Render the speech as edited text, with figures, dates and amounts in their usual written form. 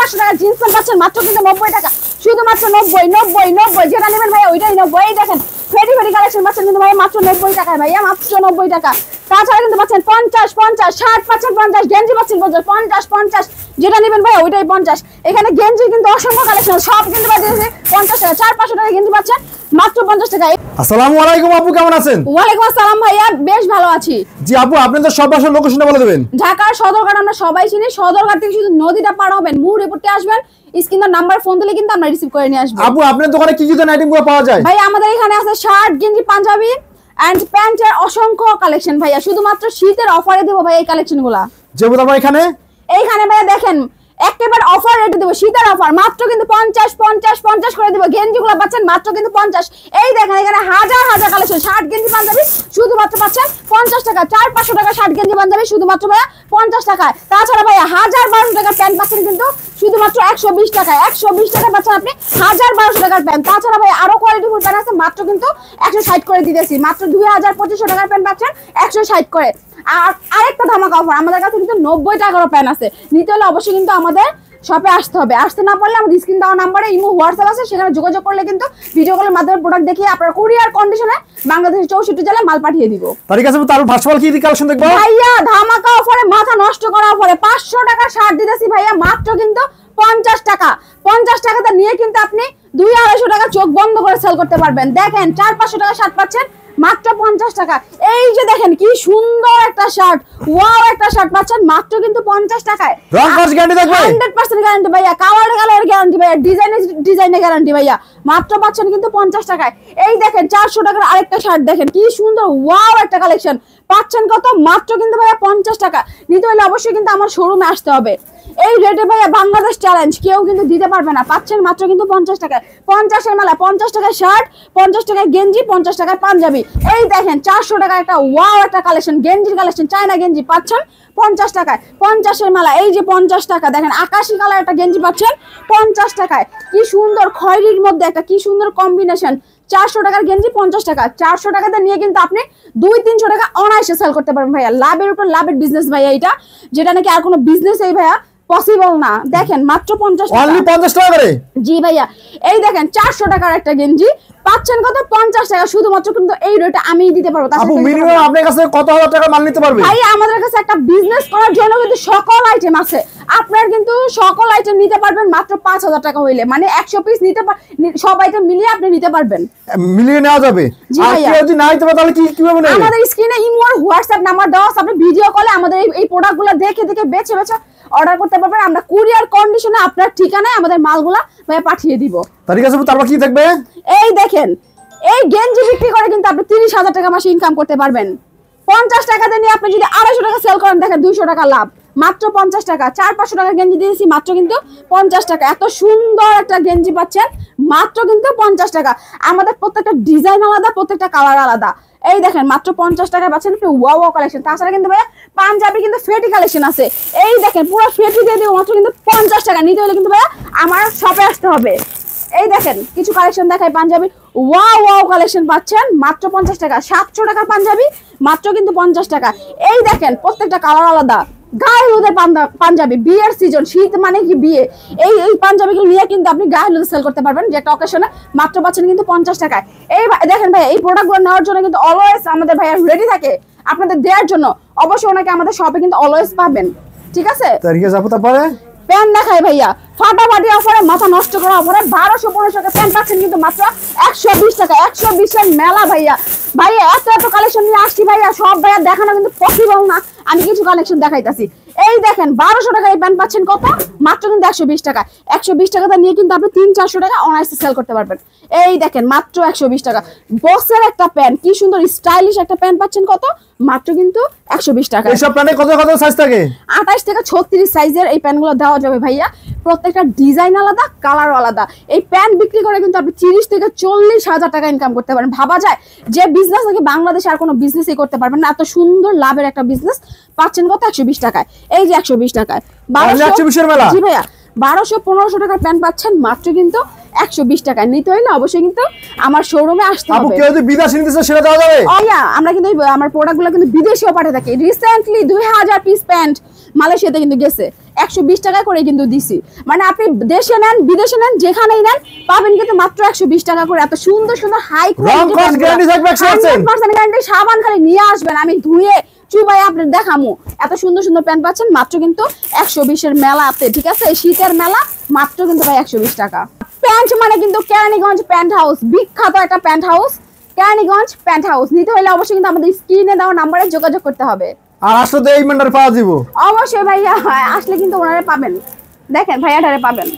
500 টাকা jeans pant পাচ্ছেন মাত্র কিন্তু 90 টাকা, শুধুমাত্র 90 যেটা নেবেন ভাইয়া ওইটাই 90। এই দেখেন ফেডি কালেকশন পাচ্ছেন কিন্তু ভাইয়া মাত্র 90 টাকায় ভাইয়া, মাত্র 90 টাকা। তাছাড়া কিন্তু পাচ্ছেন 50 60 পাচ্ছেন 50, গেঞ্জি পাচ্ছেন 50 যেটা নেবেন ভাইয়া ওইটাই 50। এখানে গেঞ্জি কিন্তু অসংখ্য কালেকশন, সব কিন্তু বাদ দিয়েছে 50 টাকা, 400-500 টাকা গেঞ্জি পাচ্ছেন মাত্র 50 টাকা। আসসালামু আলাইকুম আপু, কেমন আছেন? ওয়ালাইকুম আসসালাম ভাইয়া, বেশ ভালো আছি। জি আপু, আপনি তো সব বাসার লোকেশনটা বলে দেবেন। ঢাকার সদরঘাট আমরা সবাই চিনি, সদরঘাট থেকে শুধু নদীটা পার হবেন, মুড়ে পড়তে আসবেন, স্ক্রিনের নাম্বার ফোন দিলে কিন্তু আমরা রিসিভ করে নিয়ে আসবো। আপু আপনার দোকানে কি কি ধরনের আইটেমগুলো পাওয়া যায়? ভাই আমাদের এখানে আছে শার্ট, গেঞ্জি, পাঞ্জাবি এন্ড প্যান্টের অসংখ্য কালেকশন ভাইয়া, শুধুমাত্র শীতের অফারে দেব ভাই এই কালেকশনগুলো। যেমন আমার এইখানে ভাইয়া দেখেন একেবারে অফার রেটে দেবো, শীতের অফার, মাত্র কিন্তু 50 করে দেবো। গেঞ্জিগুলো পাচ্ছেন মাত্র কিন্তু 50। এই দেখেন এখানে হাজার কালেকশন, শার্ট গেঞ্জি পাঞ্জাবি শুধুমাত্র পাচ্ছেন 50 টাকা, 400-500 টাকা শার্ট গেঞ্জি পাঞ্জাবি শুধুমাত্র ভাইয়া 50 টাকায়। তাছাড়া ভাইয়া 1000-1200 টাকার প্যান্ট পাচ্ছেন কিন্তু শুধুমাত্র 120 টাকায়, 120 টাকা পাচ্ছেন আপনি 1000-1200 টাকার প্যান্ট। তাছাড়া ভাই আরো কোয়ালিটিফুল প্যান্ট আছে, মাত্র কিন্তু 160 করে দিতেছি, মাত্র 2000-2500 টাকার প্যান্ট পাচ্ছেন 160 করে। আর আরেকটা ধামাকা অফার, আমাদের কাছে কিন্তু 90 টাকারও প্যান্ট আছে, নিতে হলে অবশ্যই কিন্তু আমাদের শপে আসতে হবে। আসতে না পারলে আমাদের স্ক্রিন দেওয়া নাম্বারে ইমো হোয়াটসঅ্যাপ আছে, সেখানে যোগাযোগ করলে কিন্তু ভিডিও কলের মাধ্যমে প্রোডাক্ট দেখিয়ে আপনার কুরিয়ার কন্ডিশনে বাংলাদেশের 64 জেলায় মাল পাঠিয়ে দিব। তার কাছে তার ভার্চুয়াল কি কালেকশন দেখবো ভাইয়া, ধামাকা অফারে মাথা নষ্ট করা অফারে 500 টাকা শার্ট দিতেছি ভাইয়া মাত্র কিন্তু 50 টাকা। 50 টাকাতে নিয়ে কিন্তু আপনি 200-250 টাকা চোখ বন্ধ করে সেল করতে পারবেন। দেখেন 400-500 টাকা শার্ট পাচ্ছেন মাত্র 50 টাকা। এই যে দেখেন কি সুন্দর একটা শার্ট, ওয়াও একটা শার্ট পাচ্ছেন মাত্র কিন্তু 50 টাকায়। রং কস গ্যারান্টি থাকবে, 100% গ্যারান্টি ভাইয়া, কালার গ্যারান্টি ভাইয়া, ডিজাইনের গ্যারান্টি ভাইয়া, মাত্র পাচ্ছেন কিন্তু 50 টাকায়। এই দেখেন 400 টাকার আরেকটা শার্ট, দেখেন কি সুন্দর, ওয়াও একটা কালেকশন পাচ্ছেন কত, মাত্র কিন্তু ভাইয়া 50 টাকা। নিতে হলে অবশ্যই কিন্তু আমার শোরুমে আসতে হবে। এই রেটে ভাইয়া বাংলাদেশ চ্যালেঞ্জ, কেউ কিন্তু দিতে পারবে না, পাচ্ছেন মাত্র কিন্তু 50 টাকায়। 50-এর মেলা, 50 টাকায় শার্ট, 50 টাকায় গেঞ্জি, 50 টাকায় পাঞ্জাবি। এই দেখেন 400 টাকা একটা ওয়াও একটা কালেকশন, গেঞ্জির কালেকশন, চায়না গেঞ্জি পাচ্ছেন 50 টাকায়। 50-এর মেলা, এই যে 50 টাকা, দেখেন আকাশি কালার একটা গেঞ্জি পাচ্ছেন 50 টাকায়। কি সুন্দর খয়েরির মধ্যে একটা কি সুন্দর কম্বিনেশন। 400 টাকার গেঞ্জি 50 টাকা, 400 টাকাতে নিয়ে কিন্তু আপনি 200-300 টাকা অনায়াসে সেল করতে পারবেন ভাইয়া। লাভের উপর লাভের বিজনেস ভাইয়া এটা, যেটা নাকি আর কোনো বিজনেস এই ভাইয়া পসিবল না। দেখেন মাত্র 50 টাকা, অনলি 50 টাকা করে। জি ভাইয়া, এই দেখেন 400 টাকার একটা গেঞ্জি পাচ্ছেন কত, 50 টাকা। শুধুমাত্র কিন্তু এই রেটে আমিই দিতে পারবো। আপু মিনিমাম আপনার কাছে কত হাজার টাকা মাল নিতে পারবে? ভাই আমাদের কাছে একটা বিজনেস করার জন্য কিন্তু সকল আইটেম আছে, আপনার কিন্তু সকল আইটেম নিতে পারবেন মাত্র 5000 টাকা হইলে, মানে 100 পিস নিতে সব আইটেম মিলিয়ে আপনি নিতে পারবেন, মিলিয়ে নেওয়া যাবে। আর কেউ যদি না নিতে পারে তাহলে কিভাবে নেবে? আমাদের স্ক্রিনে ইমো আর হোয়াটসঅ্যাপ নাম্বার দেওয়া আছে, আপনি ভিডিও কলে আমাদের এই প্রোডাক্টগুলো দেখে বেছে অর্ডার করতে পারবেন। আমরা কুরিয়ার কন্ডিশনে আপনার ঠিকানায় আমাদের মালগুলা ভাই পাঠিয়ে দিব। তার কাছে তারপর কি থাকবে? এই দেখেন এই গেঞ্জি বিক্রি করে কিন্তু আপনি 30,000 টাকা মাসে ইনকাম করতে পারবেন। 50 টাকাতে নিয়ে আপনি যদি 250 টাকা সেল করেন, দেখেন 200 টাকা লাভ, মাত্র 50 টাকা। 400-500 টাকা গেঞ্জি দিয়েছি, মাত্র কিন্তু 50 টাকা। এত সুন্দর একটা গেঞ্জি পাচ্ছেন মাত্র কিন্তু 50 টাকা। আমাদের প্রত্যেকটা ডিজাইন আলাদা, প্রত্যেকটা কালার আলাদা। এই দেখেন মাত্র 50 টাকায় পাচ্ছেন ওয়াও কালেকশন। তাছাড়া কিন্তু ভাইয়া পাঞ্জাবি কিন্তু ফেটি কালেকশন আছে, এই দেখেন পুরো ফেটি দিয়ে দিব মাত্র কিন্তু 50 টাকা। নিতে হলে কিন্তু ভাইয়া আমার শপে আসতে হবে। এই দেখেন কিছু কালেকশন দেখাই, পাঞ্জাবি ওয়াও কালেকশন পাচ্ছেন মাত্র 50 টাকা। 700 টাকার পাঞ্জাবি মাত্র কিন্তু 50 টাকা। এই দেখেন প্রত্যেকটা কালার আলাদা, গায়ে হলুদের পাঞ্জাবি, বিয়ের সিজন, শীত মানে কি বিয়ে, এই পাঞ্জাবিগুলো নিয়ে কিন্তু আপনি গায়ে হলুদে সেল করতে পারবেন, যে একটা অকেশনে মাত্র পাচ্ছেন কিন্তু 50 টাকায়। এই দেখেন ভাই এই প্রোডাক্টগুলো নেওয়ার জন্য কিন্তু অলওয়েজ আমাদের ভাইয়া রেডি থাকে আপনাদের দেওয়ার জন্য। অবশ্যই ওনাকে আমাদের শপে কিন্তু অলওয়েজ পাবেন, ঠিক আছে? তারপরে প্যান্ট দেখাই ভাইয়া, ফাটাফাটি অফারে, মাথা নষ্ট করা অফারে 1200-1500 টাকা প্যান্ট পাচ্ছেন কিন্তু মাত্র 120 টাকা। 120-এর মেলা ভাইয়া, এত কালেকশন নিয়ে আসছি ভাইয়া, সব ভাইয়া দেখানো কিন্তু পসিবল না, আমি কিছু কালেকশন দেখাইতাছি। এই দেখেন 1200 টাকা এই প্যান্ট পাচ্ছেন কত, মাত্র কিন্তু 120 টাকা। 120 টাকাটা নিয়ে কিন্তু আপনি 300-400 টাকা অনায়াসে সেল করতে পারবেন। এই দেখেন মাত্র 120 টাকা। বক্সের একটা প্যান্ট, কি সুন্দর স্টাইলিশ একটা প্যান্ট পাচ্ছেন কত, মাত্র কিন্তু 120 টাকা। এইসব প্যান্টে কত সাইজ থাকে? 28 থেকে 36 সাইজের এই প্যান্টগুলো দেওয়া যাবে ভাইয়া। প্রত্যেকটা ডিজাইন আলাদা, কালার আলাদা। এই প্যান্ট বিক্রি করে কিন্তু আপনি 30 থেকে 40,000 টাকা ইনকাম করতে পারেন। ভাবা যায় যে বিজনেস নাকি বাংলাদেশে আর কোনো বিজনেসই করতে পারবেন না, এত সুন্দর লাভের একটা বিজনেস পাচ্ছেন কত, 120 টাকায়। এই যে 120 টাকায় 1200 মেলা। জি ভাইয়া, 1200-1500 টাকার প্যান্ট পাচ্ছেন মাত্র কিন্তু 120 টাকায়। নিতে হলে অবশ্যই কিন্তু আমার শোরুমে আসতে হবে। কেউ যদি বিদেশে নিতে চায় সেটা দেওয়া যাবে? আমরা কিন্তু আমার প্রোডাক্টগুলো কিন্তু বিদেশেও পাঠিয়ে থাকি। রিসেন্টলি 2000 পিস প্যান্ট মালয়েশিয়াতে কিন্তু গেছে, 120 টাকা করে কিন্তু দিছি। মানে আপনি দেশে নেন বিদেশে নেন যেখানেই নেন পাবেন কিন্তু মাত্র 120 টাকা করে। এত সুন্দর সুন্দর হাই কোয়ালিটি গ্যারান্টি সাবান খালি নিয়ে আসবেন, আমি ধুয়ে চুবাই আপনার দেখামু। এত সুন্দর সুন্দর প্যান্ট পাচ্ছেন মাত্র কিন্তু 120 এর মেলাতে, ঠিক আছে, শীতের মেলা মাত্র কিন্তু ভাই 120 টাকা। প্যান্ট মানে কিন্তু কেরানীগঞ্জ প্যান্ট হাউস, বিখ্যাত একটা pant house, Keraniganj pant house. নিতে হলে অবশ্যই কিন্তু আমাদের স্ক্রিনে দেওয়া নাম্বারে যোগাযোগ করতে হবে। আর আসলে তো এই মেন্ডার পাওয়া যাবো অবশ্যই ভাইয়া, আসলে কিন্তু ওনারে পাবেন, দেখেন ভাইয়াটারে পাবেন।